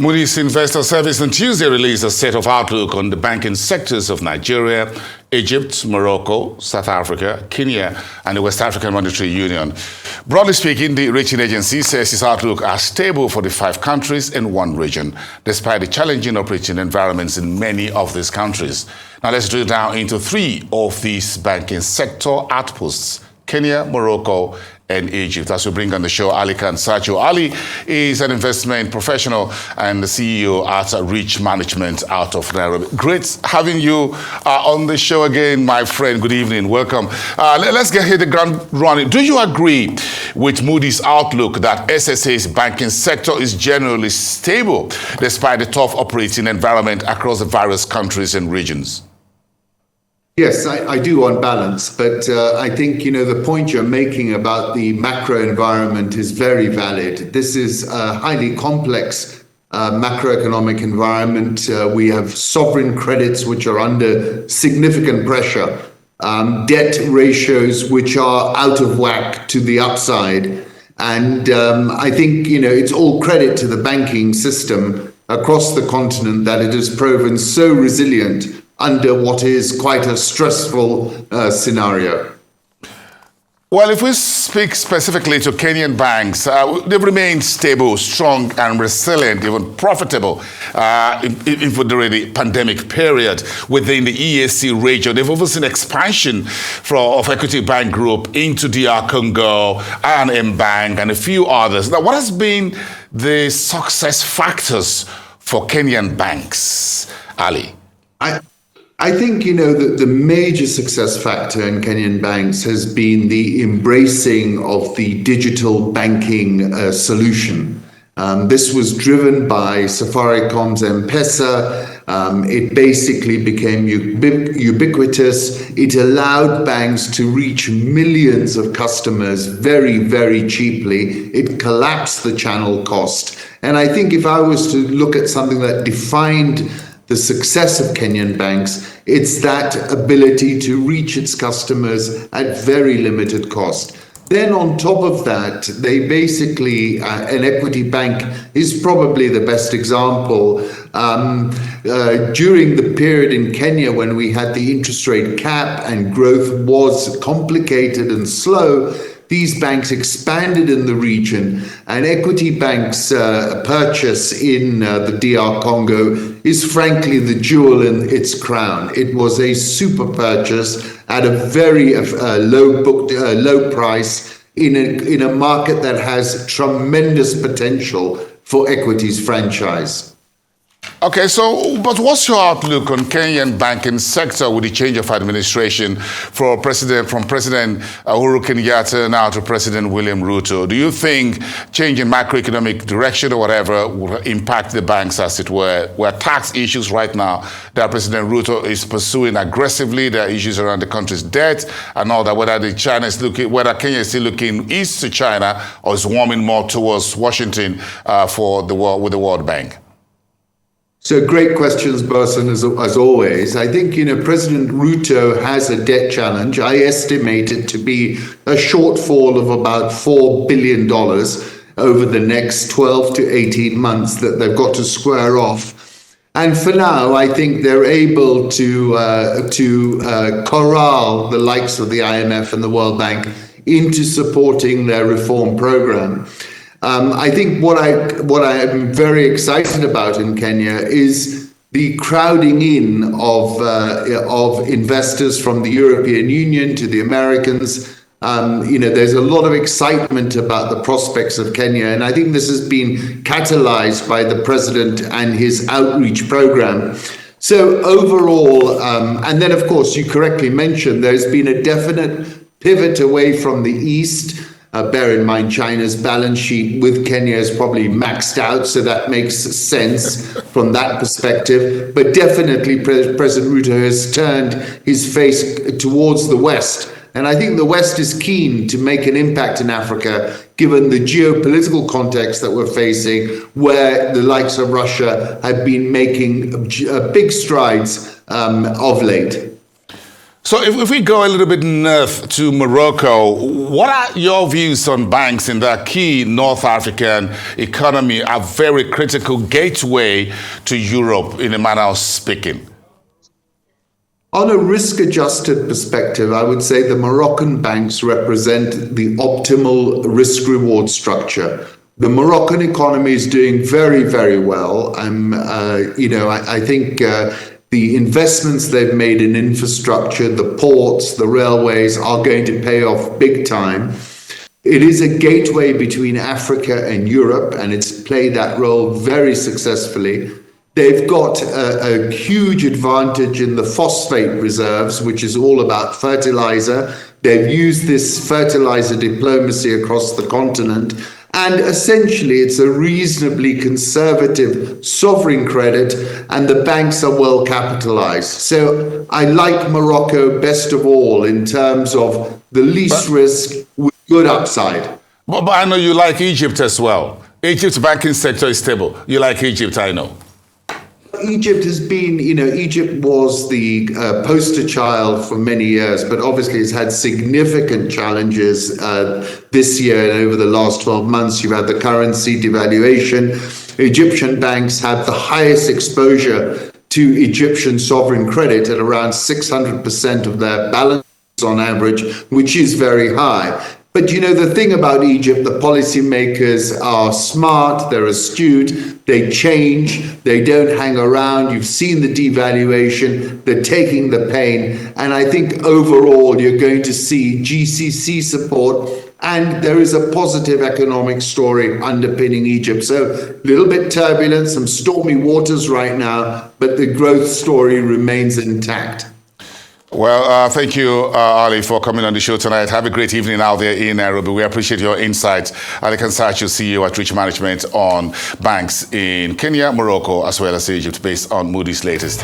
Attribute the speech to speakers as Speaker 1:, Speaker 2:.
Speaker 1: Moody's Investor Service on Tuesday released a set of outlook on the banking sectors of Nigeria, Egypt, Morocco, South Africa, Kenya, and the West African Monetary Union. Broadly speaking, the rating agency says its outlook are stable for the 5 countries in one region, despite the challenging operating environments in many of these countries. Now let's drill down into 3 of these banking sector outposts: Kenya, Morocco, and Egypt. As we bring on the show, Ali Khan Satchu. Ali is an investment professional and the CEO at Reach Management out of Nairobi. Great having you on the show again, my friend. Good evening. Welcome. Let's hit the ground running. Do you agree with Moody's outlook that SSA's banking sector is generally stable despite the tough operating environment across the various countries and regions?
Speaker 2: Yes, I do on balance, but I think, the point you're making about the macro environment is very valid. This is a highly complex macroeconomic environment. We have sovereign credits which are under significant pressure, debt ratios which are out of whack to the upside. And I think, it's all credit to the banking system across the continent that it has proven so resilient under what is quite a stressful scenario.
Speaker 1: Well, if we speak specifically to Kenyan banks, they've remained stable, strong, and resilient, even profitable even during the pandemic period within the EAC region. They've also seen expansion of Equity Bank Group into DR Congo, I&M Bank, and a few others. Now, what has been the success factors for Kenyan banks, Ali?
Speaker 2: I think, that the major success factor in Kenyan banks has been the embracing of the digital banking solution. This was driven by Safaricom's M-Pesa. It basically became ubiquitous. It allowed banks to reach millions of customers very, very cheaply. It collapsed the channel cost. And I think if I was to look at something that defined the success of Kenyan banks, it's that ability to reach its customers at very limited cost. Then on top of that, they basically, an equity bank is probably the best example. During the period in Kenya when we had the interest rate cap and growth was complicated and slow, these banks expanded in the region, and Equity Bank's purchase in the DR Congo is frankly the jewel in its crown. It was a super purchase at a very low price in a market that has tremendous potential for Equity's franchise.
Speaker 1: Okay, but what's your outlook on Kenyan banking sector with the change of administration from President Uhuru Kenyatta now to President William Ruto? Do you think change in macroeconomic direction or whatever will impact the banks, as it were? Where tax issues right now that President Ruto is pursuing aggressively, there are issues around the country's debt and all that, whether Kenya is still looking east to China or is warming more towards Washington with the World Bank?
Speaker 2: So great questions, Burson, as always. I think, President Ruto has a debt challenge. I estimate it to be a shortfall of about $4 billion over the next 12 to 18 months that they've got to square off. And for now, I think they're able to corral the likes of the IMF and the World Bank into supporting their reform program. I think what I am very excited about in Kenya is the crowding in of investors from the European Union to the Americans. There's a lot of excitement about the prospects of Kenya, and I think this has been catalyzed by the president and his outreach program. So overall, and then of course you correctly mentioned, there's been a definite pivot away from the East. Bear in mind, China's balance sheet with Kenya is probably maxed out, so that makes sense from that perspective. But definitely, President Ruto has turned his face towards the West. And I think the West is keen to make an impact in Africa, given the geopolitical context that we're facing, where the likes of Russia have been making big strides of late.
Speaker 1: So if we go a little bit north to Morocco, what are your views on banks in that key North African economy, a very critical gateway to Europe in a manner of speaking?
Speaker 2: On a risk-adjusted perspective, I would say the Moroccan banks represent the optimal risk-reward structure. The Moroccan economy is doing very, very well. I think the investments they've made in infrastructure, the ports, the railways are going to pay off big time. It is a gateway between Africa and Europe, and it's played that role very successfully. They've got a huge advantage in the phosphate reserves, which is all about fertilizer. They've used this fertilizer diplomacy across the continent. And essentially, it's a reasonably conservative sovereign credit, and the banks are well capitalized. So I like Morocco best of all in terms of the least risk with good upside.
Speaker 1: But I know you like Egypt as well. Egypt's banking sector is stable. You like Egypt, I know.
Speaker 2: Egypt has been, Egypt was the poster child for many years, but obviously it's had significant challenges this year and over the last 12 months. You've had the currency devaluation. Egyptian banks have the highest exposure to Egyptian sovereign credit at around 600% of their balance on average, which is very high. But the thing about Egypt, the policymakers are smart, they're astute, they change, they don't hang around. You've seen the devaluation, they're taking the pain. And I think overall you're going to see GCC support, and there is a positive economic story underpinning Egypt. So a little bit turbulent, some stormy waters right now, but the growth story remains intact.
Speaker 1: Well, thank you, Ali, for coming on the show tonight. Have a great evening out there in Nairobi. We appreciate your insights. Ali Satchu, CEO at Rich Management, on banks in Kenya, Morocco, as well as Egypt, based on Moody's latest.